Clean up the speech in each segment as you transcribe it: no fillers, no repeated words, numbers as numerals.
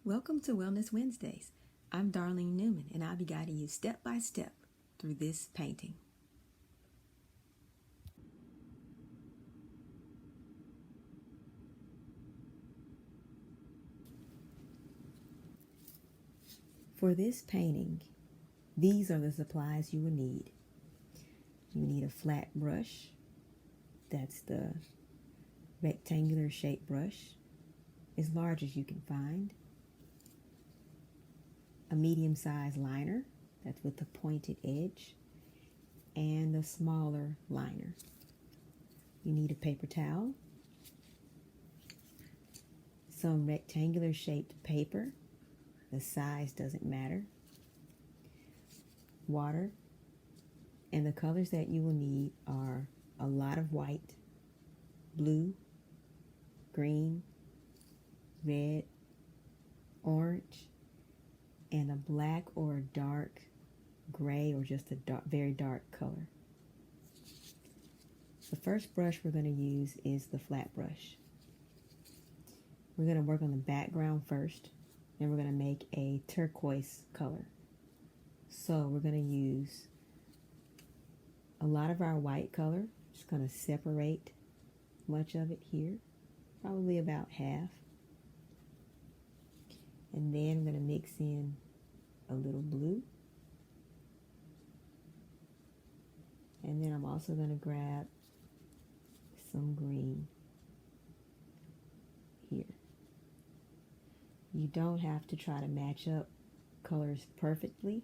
Welcome to Wellness Wednesdays. I'm Darlene Newman, and I'll be guiding you step by step through this painting. For this painting, these are the supplies you will need. You need a flat brush. That's the rectangular shaped brush, as large as you can find. A medium-sized liner, that's with the pointed edge, and a smaller liner. You need a paper towel, some rectangular shaped paper, the size doesn't matter, water, and the colors that you will need are a lot of white, blue, green, red, orange, and a black or a dark gray or just a very dark color. The first brush we're going to use is the flat brush. We're going to work on the background first, and we're going to make a turquoise color. So we're going to use a lot of our white color. Just going to separate much of it here, probably about half. And then I'm going to mix in a little blue. And then I'm also going to grab some green here. You don't have to try to match up colors perfectly,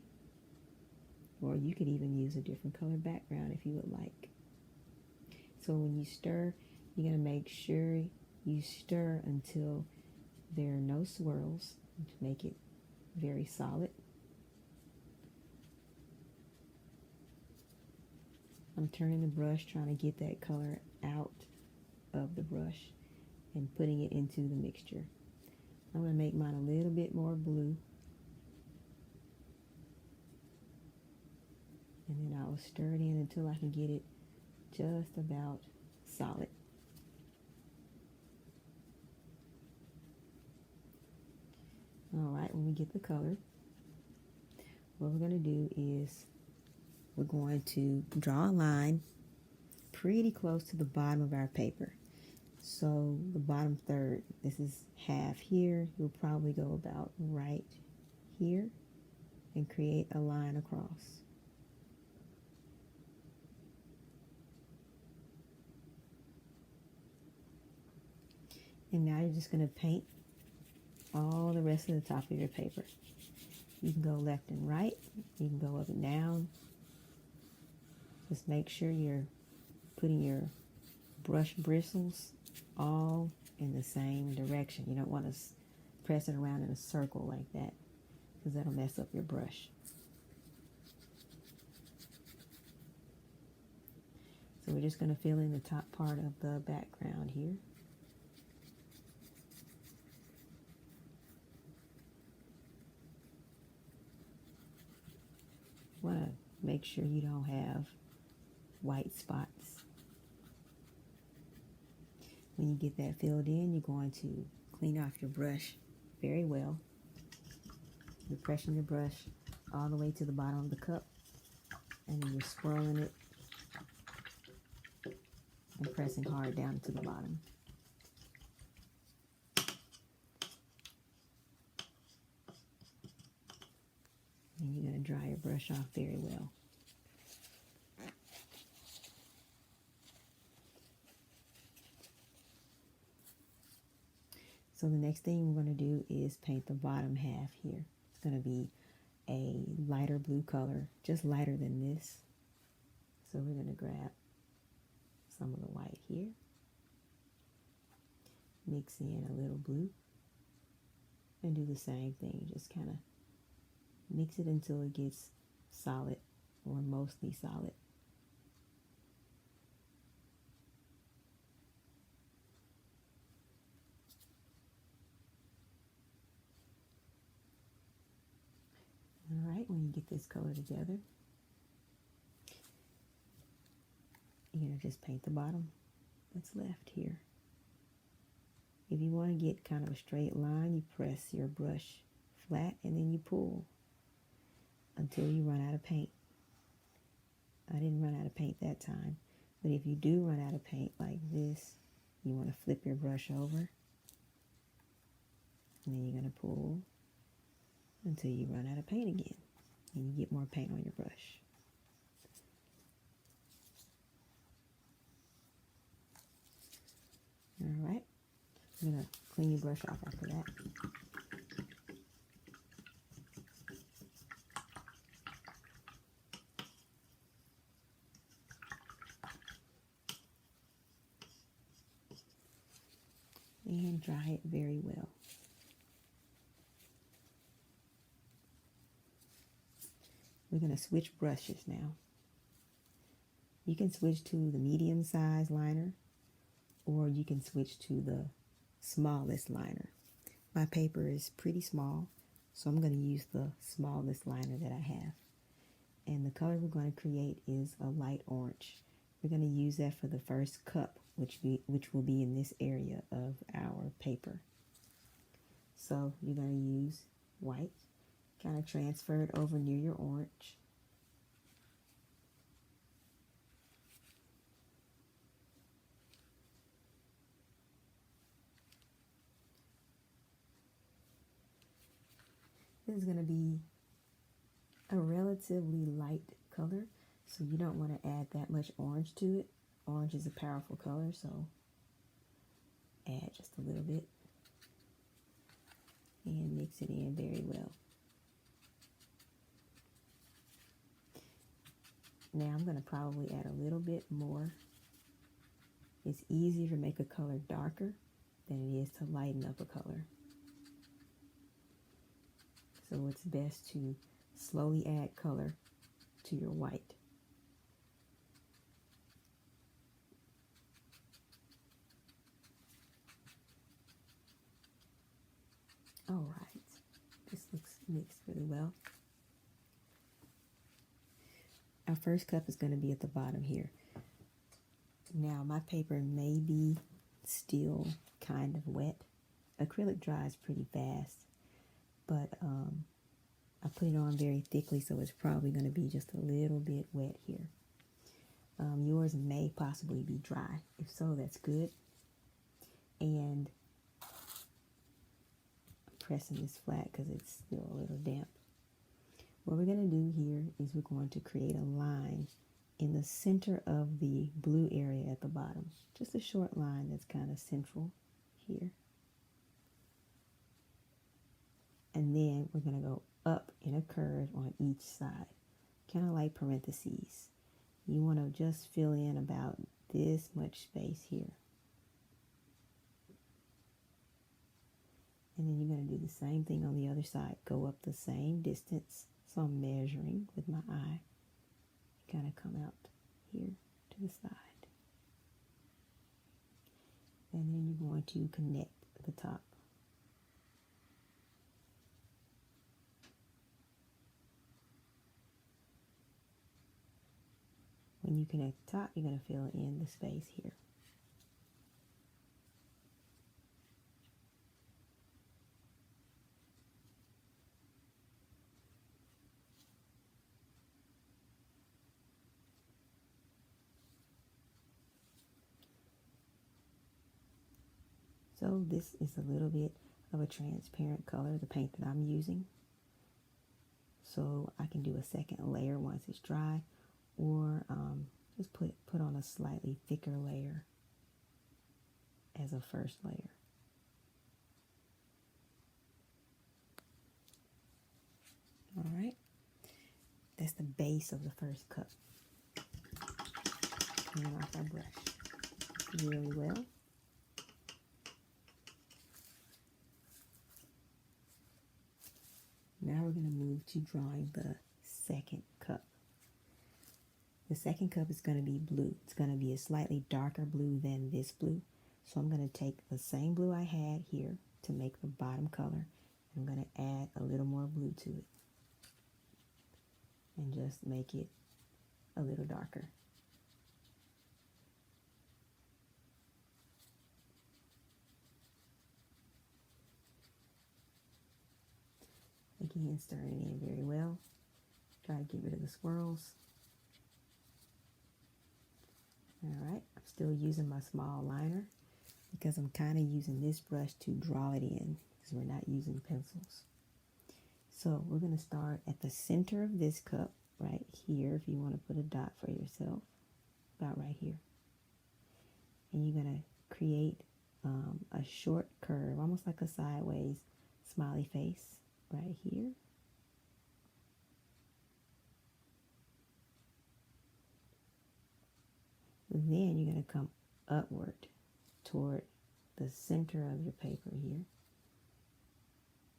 or you could even use a different color background if you would like. So when you stir, you're going to make sure you stir until there are no swirls to make it very solid. I'm turning the brush, trying to get that color out of the brush and putting it into the mixture. I'm going to make mine a little bit more blue. And then I will stir it in until I can get it just about solid. Alright, when we get the color, what we're going to do is we're going to draw a line pretty close to the bottom of our paper. So the bottom third, this is half here, you'll probably go about right here and create a line across. And now you're just going to paint all the rest of the top of your paper. You can go left and right, you can go up and down. Just make sure you're putting your brush bristles all in the same direction. You don't want to press it around in a circle like that, because that'll mess up your brush. So we're just going to fill in the top part of the background here. Want to make sure you don't have white spots. When you get that filled in, you're going to clean off your brush very well. You're pressing your brush all the way to the bottom of the cup, and then you're swirling it and pressing hard down to the bottom. And you're going to dry your brush off very well. So the next thing we're going to do is paint the bottom half here. It's going to be a lighter blue color, just lighter than this. So we're going to grab some of the white here, mix in a little blue, and do the same thing. Just kind of mix it until it gets solid, or mostly solid. Alright, when you get this color together, you're going to just paint the bottom that's left here. If you want to get kind of a straight line, you press your brush flat and then you pull until you run out of paint. I didn't run out of paint that time, but if you do run out of paint like this, you want to flip your brush over and then you're going to pull until you run out of paint again and you get more paint on your brush. All right, I'm going to clean your brush off after that. And dry it very well. We're going to switch brushes now. You can switch to the medium size liner, or you can switch to the smallest liner. My paper is pretty small, so I'm going to use the smallest liner that I have. And the color we're going to create is a light orange. We're going to use that for the first cup, which will be in this area of our paper. So you're going to use white, kind of transfer it over near your orange. This is going to be a relatively light color, so you don't want to add that much orange to it. Orange is a powerful color, so add just a little bit and mix it in very well. Now I'm going to probably add a little bit more. It's easier to make a color darker than it is to lighten up a color. So it's best to slowly add color to your white. All right, this looks mixed really well. Our first cup is going to be at the bottom here. Now my paper may be still kind of wet. Acrylic dries pretty fast, but I put it on very thickly, so it's probably going to be just a little bit wet here. Yours may possibly be dry. If so, that's good. And I'm pressing this flat because it's still a little damp. What we're going to do here is we're going to create a line in the center of the blue area at the bottom. Just a short line that's kind of central here. And then we're going to go up in a curve on each side, kind of like parentheses. You want to just fill in about this much space here. And then you're going to do the same thing on the other side. Go up the same distance. So I'm measuring with my eye. Kind of come out here to the side. And then you're going to connect the top. When you connect the top, you're going to fill in the space here. So this is a little bit of a transparent color, the paint that I'm using. So I can do a second layer once it's dry, or just put on a slightly thicker layer as a first layer. All right, that's the base of the first cup. Clean off our brush really well. Now we're going to move to drawing the second cup. The second cup is going to be blue. It's going to be a slightly darker blue than this blue. So I'm going to take the same blue I had here to make the bottom color. I'm going to add a little more blue to it. And just make it a little darker. Again, stirring it in very well. Try to get rid of the swirls. Alright, I'm still using my small liner because I'm kind of using this brush to draw it in because we're not using pencils. So we're going to start at the center of this cup right here if you want to put a dot for yourself, about right here. And you're going to create a short curve, almost like a sideways smiley face right here. Then you're going to come upward toward the center of your paper here.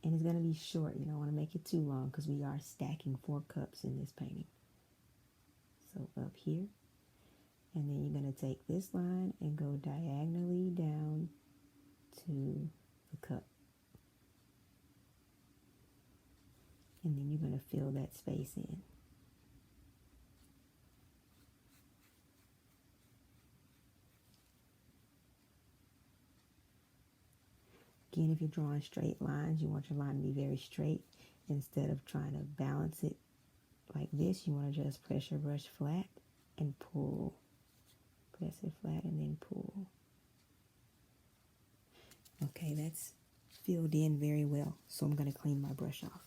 And it's going to be short. You don't want to make it too long because we are stacking 4 cups in this painting. So up here. And then you're going to take this line and go diagonally down to the cup. And then you're going to fill that space in. Again, if you're drawing straight lines, you want your line to be very straight. Instead of trying to balance it like this, you want to just press your brush flat and pull. Press it flat and then pull. Okay, that's filled in very well. So I'm going to clean my brush off.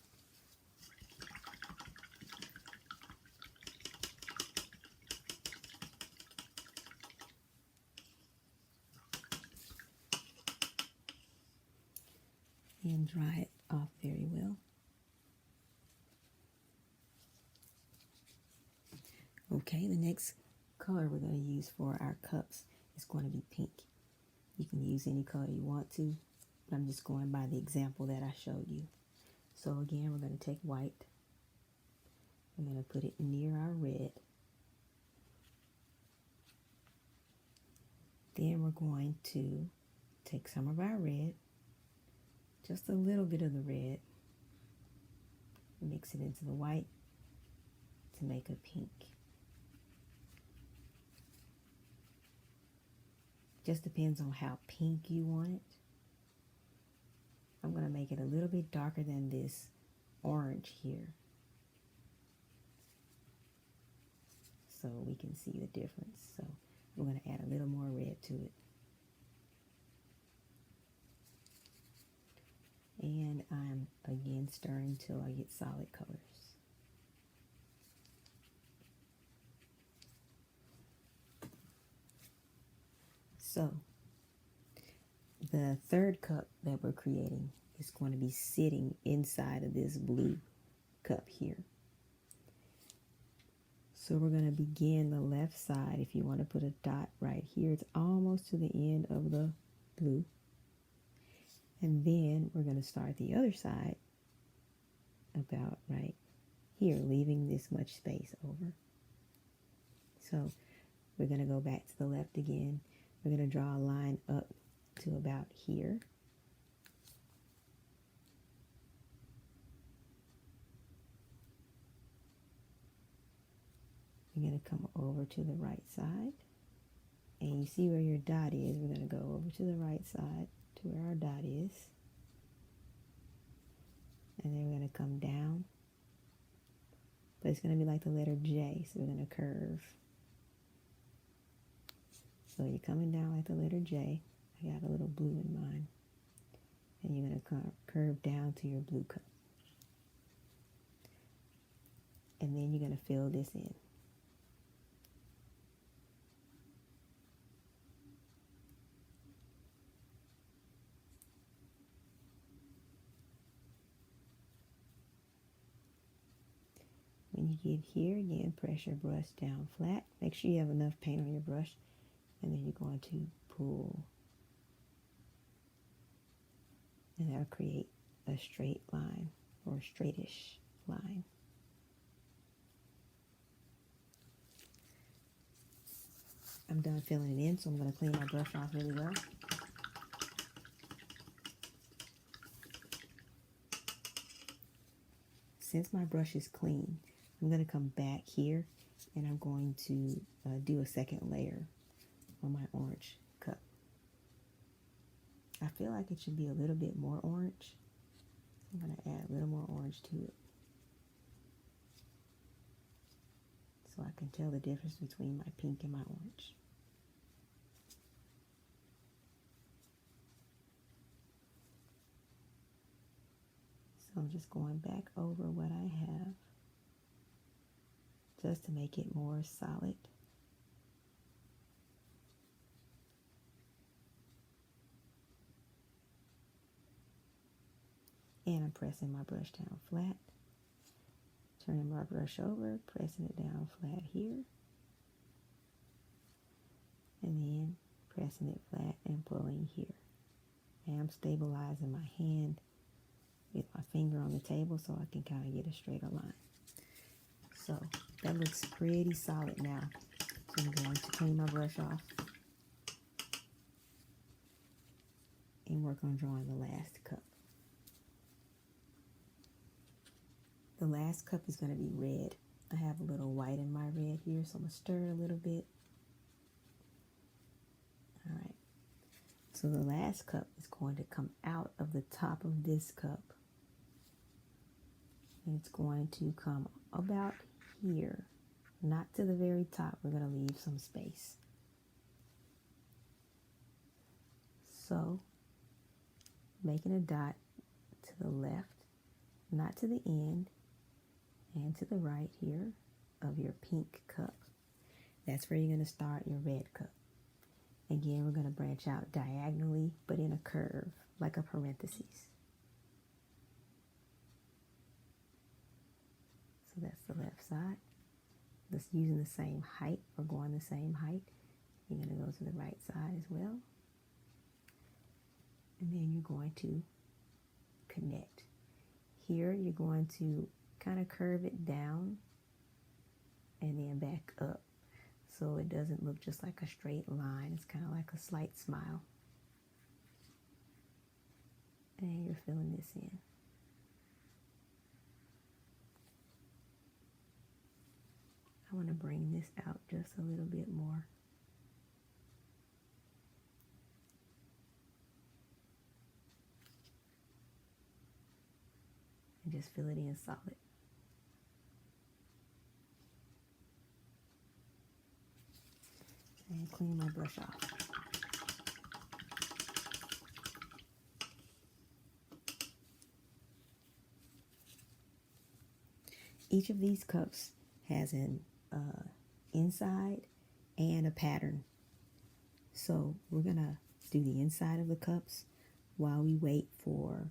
And dry it off very well. Okay, the next color we're going to use for our cups is going to be pink. You can use any color you want to, but I'm just going by the example that I showed you. So again, we're going to take white. We're going to put it near our red. Then we're going to take some of our red, just a little bit of the red, mix it into the white to make a pink. Just depends on how pink you want it. I'm going to make it a little bit darker than this orange here, so we can see the difference. So I'm going to add a little more red to it. And I'm again stirring till I get solid colors. So the third cup that we're creating is going to be sitting inside of this blue cup here. So we're going to begin the left side. If you want to put a dot right here, it's almost to the end of the blue. And then we're going to start the other side about right here, leaving this much space over. So we're going to go back to the left again. We're going to draw a line up to about here. We're going to come over to the right side. And you see where your dot is. We're going to go over to the right side to where our dot is. And then we're going to come down. But it's going to be like the letter J, so we're going to curve. So you're coming down like the letter J. I got a little blue in mine. And you're going to curve down to your blue cup. And then you're going to fill this in. When you get here, again, press your brush down flat. Make sure you have enough paint on your brush. And then you're going to pull. And that'll create a straight line or a straightish line. I'm done filling it in, so I'm going to clean my brush off really well. Since my brush is clean, I'm going to come back here and I'm going to do a second layer on my orange cup. I feel like it should be a little bit more orange. I'm going to add a little more orange to it so I can tell the difference between my pink and my orange. So I'm just going back over what I have just to make it more solid. And I'm pressing my brush down flat, turning my brush over, pressing it down flat here, and then pressing it flat and pulling here. And I'm stabilizing my hand with my finger on the table so I can kind of get a straighter line. So that looks pretty solid now. So I'm going to clean my brush off and work on drawing the last cup. The last cup is going to be red. I have a little white in my red here, so I'm going to stir it a little bit. All right. So the last cup is going to come out of the top of this cup. And it's going to come about here, not to the very top. We're going to leave some space. So, making a dot to the left, not to the end, and to the right here of your pink cup. That's where you're going to start your red cup. Again, we're going to branch out diagonally, but in a curve, like a parenthesis. So that's the left side. Just using the same height or going the same height. You're going to go to the right side as well. And then you're going to connect. Here, you're going to kind of curve it down and then back up so it doesn't look just like a straight line. It's kind of like a slight smile. And you're filling this in. I want to bring this out just a little bit more. And just fill it in solid. And clean my brush off. Each of these cups has an inside and a pattern. So we're going to do the inside of the cups while we wait for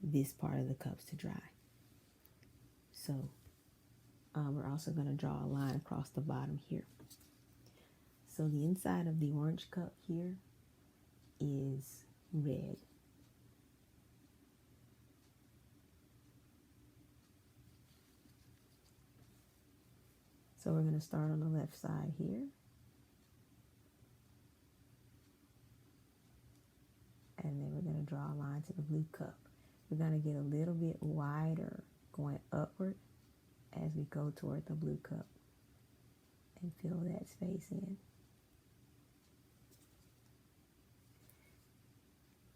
this part of the cups to dry. So we're also going to draw a line across the bottom here. So the inside of the orange cup here is red. So we're going to start on the left side here. And then we're going to draw a line to the blue cup. We're going to get a little bit wider going upward as we go toward the blue cup and fill that space in.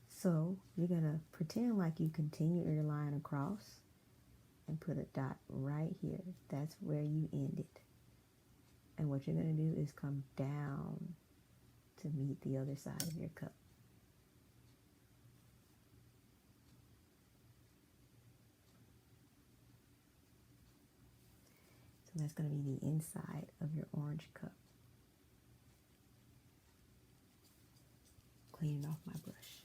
So you're going to pretend like you continue your line across and put a dot right here. That's where you end it. And what you're going to do is come down to meet the other side of your cup. So that's going to be the inside of your orange cup. Cleaning off my brush.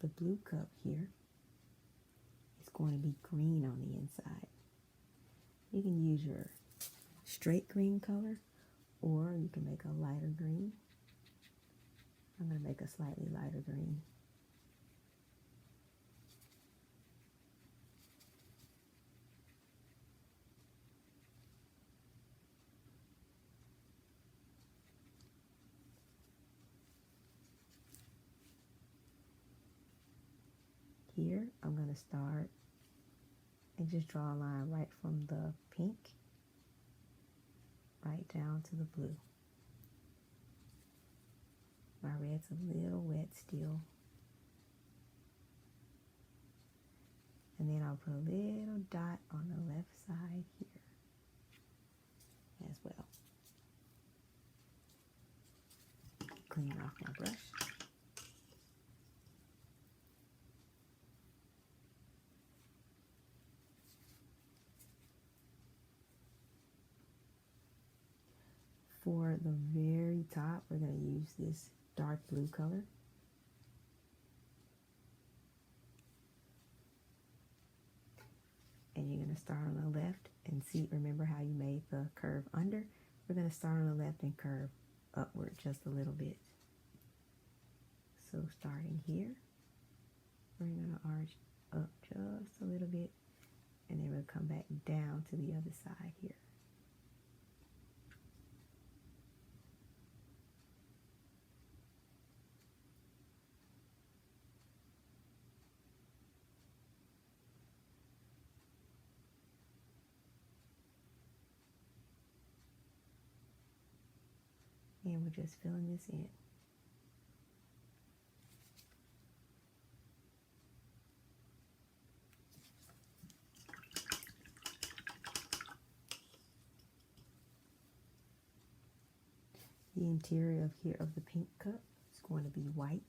The blue cup here is going to be green on the inside. You can use your straight green color, or you can make a lighter green. I'm going to make a slightly lighter green. Here, I'm going to start and just draw a line right from the pink right down to the blue. My red's a little wet still. And then I'll put a little dot on the left side here as well. Clean off my brush. For the very top, we're going to use this dark blue color. And you're going to start on the left and see, remember how you made the curve under? We're going to start on the left and curve upward just a little bit. So starting here, we're going to arch up just a little bit, and then we'll come back down to the other side here. And we're just filling this in. The interior of here of the pink cup is going to be white.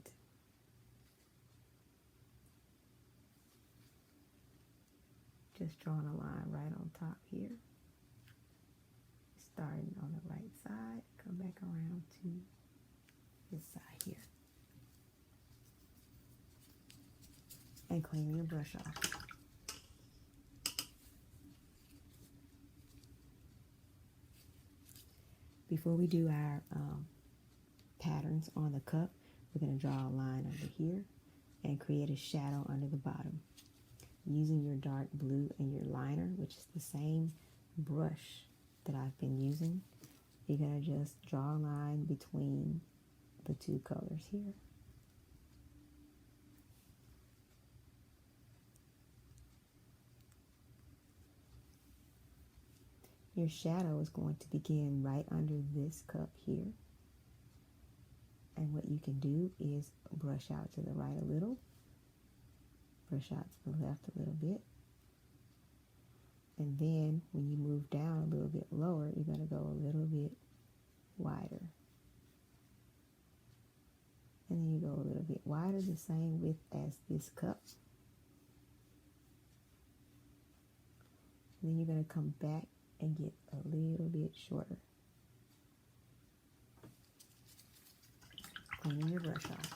Just drawing a line right on top here. Starting on the right side, come back around to this side here. And clean your brush off. Before we do our patterns on the cup, we're going to draw a line under here and create a shadow under the bottom. Using your dark blue and your liner, which is the same brush that I've been using, you're going to just draw a line between the two colors here. Your shadow is going to begin right under this cup here. And what you can do is brush out to the right a little, brush out to the left a little bit. And then when you move down a little bit lower, you're going to go a little bit wider. And then you go a little bit wider, the same width as this cup. And then you're going to come back and get a little bit shorter. Cleaning your brush off.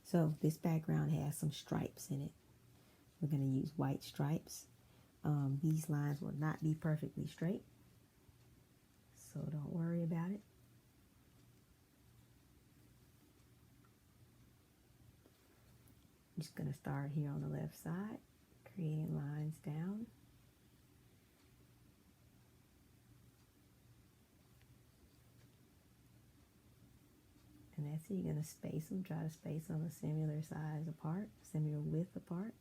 So this background has some stripes in it. We're going to use white stripes. These lines will not be perfectly straight, so don't worry about it. I'm just going to start here on the left side, creating lines down. And that's it. You're going to space them. Try to space them a similar size apart, similar width apart.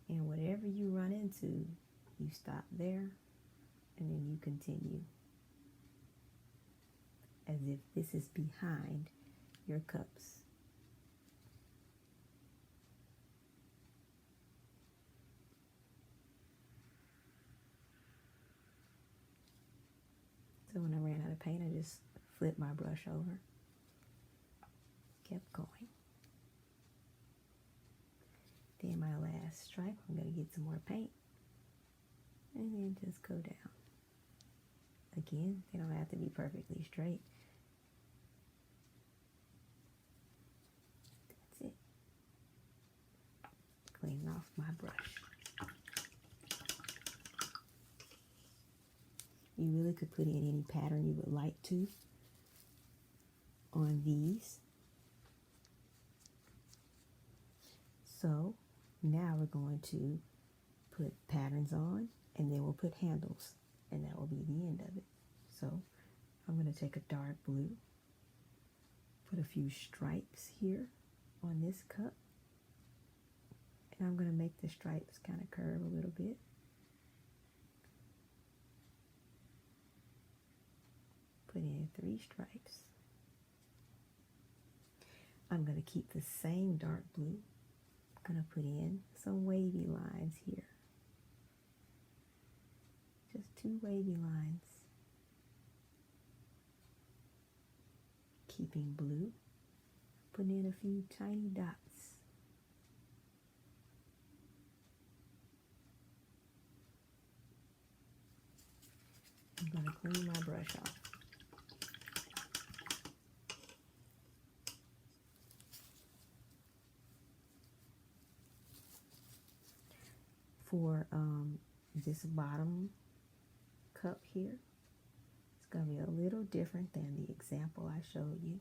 And whatever you run into, you stop there, and then you continue. As if this is behind your cups. So when I ran out of paint, I just flipped my brush over. Kept going. Then my last stripe, I'm going to get some more paint. And then just go down. Again, they don't have to be perfectly straight. That's it. Cleaning off my brush. You really could put in any pattern you would like to on these. So now we're going to put patterns on, and then we'll put handles, and that will be the end of it. So I'm going to take a dark blue, Put a few stripes here on this cup. And I'm going to make the stripes kind of curve a little bit. Put in 3 stripes. I'm going to keep the same dark blue. I'm going to put in some wavy lines here. Just 2 wavy lines. Keeping blue. Putting in a few tiny dots. I'm going to clean my brush off. For this bottom cup here, it's going to be a little different than the example I showed you,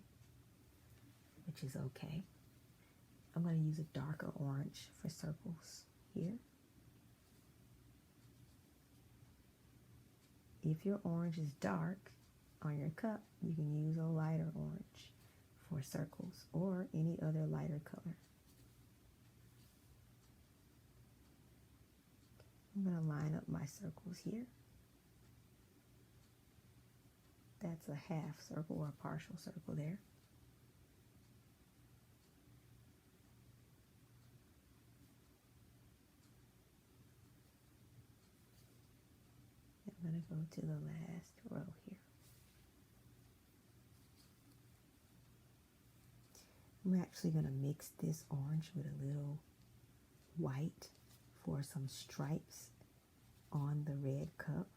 which is okay. I'm going to use a darker orange for circles here. If your orange is dark on your cup, you can use a lighter orange for circles or any other lighter color. I'm going to line up my circles here. That's a half circle or a partial circle there. I'm going to go to the last row here. I'm actually going to mix this orange with a little white for some stripes on the red cup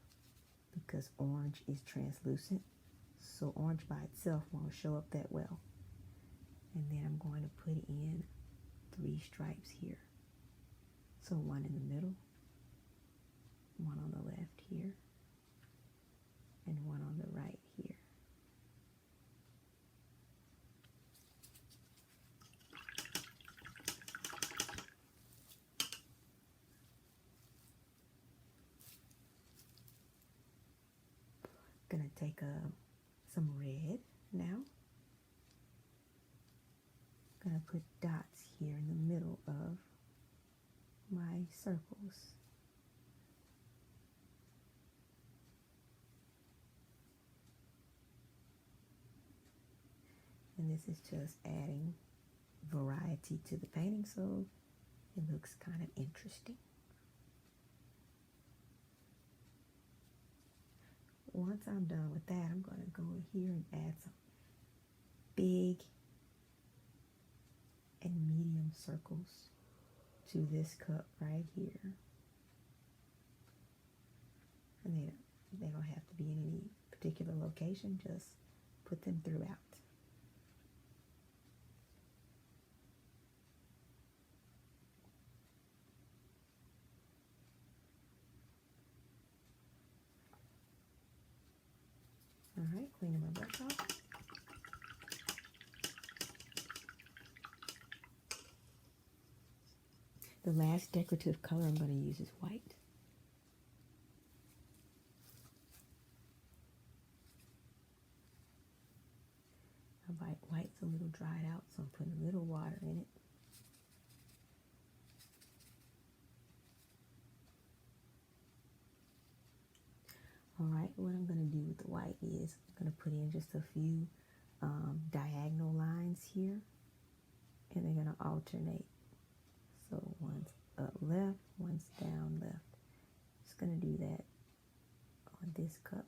because orange is translucent, so orange by itself won't show up that well. And then I'm going to put in 3 stripes here. So 1 in the middle, 1 on the left here, and 1 on the right here. Gonna take some red now. Gonna put dots here in the middle of my circles. And this is just adding variety to the painting so it looks kind of interesting. Once I'm done with that, I'm going to go here and add some big and medium circles to this cup right here. And they don't have to be in any particular location, just put them throughout. All right, cleaning my brush off. The last decorative color I'm going to use is white. My white's a little dried out, so I'm putting a little water in it. All right, what I'm going to do with the white is I'm going to put in just a few diagonal lines here, and they're going to alternate. So one's up left, one's down left. Just going to do that on this cup.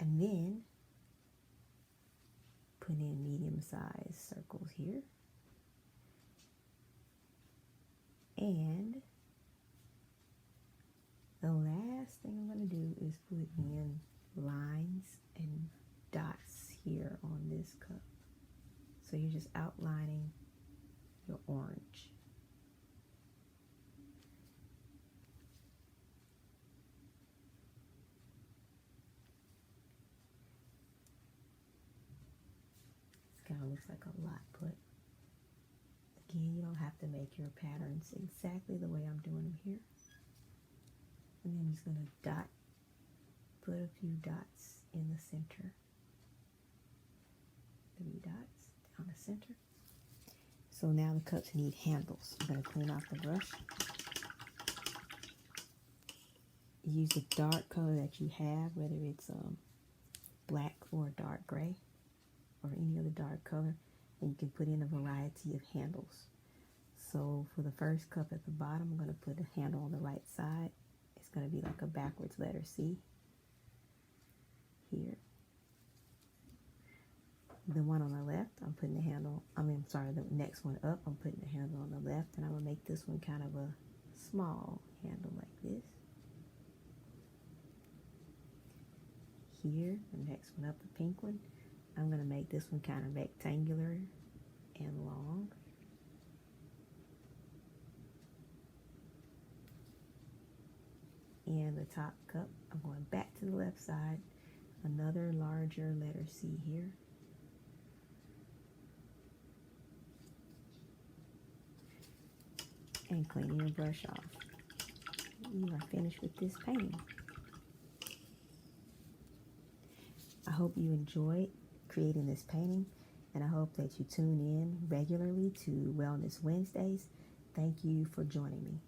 And then put in medium-sized circles here. And the last thing I'm going to do is put in lines and dots here on this cup. So you're just outlining your orange. This kind of looks like a lot, but again, you don't have to make your patterns exactly the way I'm doing them here. And then I'm just going to put a few dots in the center. dots down the center. So now the cups need handles. I'm going to clean off the brush. Use the dark color that you have, whether it's black or dark gray or any other dark color, and you can put in a variety of handles. So for the first cup at the bottom, I'm going to put a handle on the right side. It's going to be like a backwards letter C here. The one on the left, I'm putting the handle, the next one up, I'm putting the handle on the left, and I'm going to make this one kind of a small handle like this. Here, the next one up, the pink one, I'm going to make this one kind of rectangular and long. And the top cup, I'm going back to the left side, another larger letter C here. And cleaning your brush off. You are finished with this painting. I hope you enjoyed creating this painting, and I hope that you tune in regularly to Wellness Wednesdays. Thank you for joining me.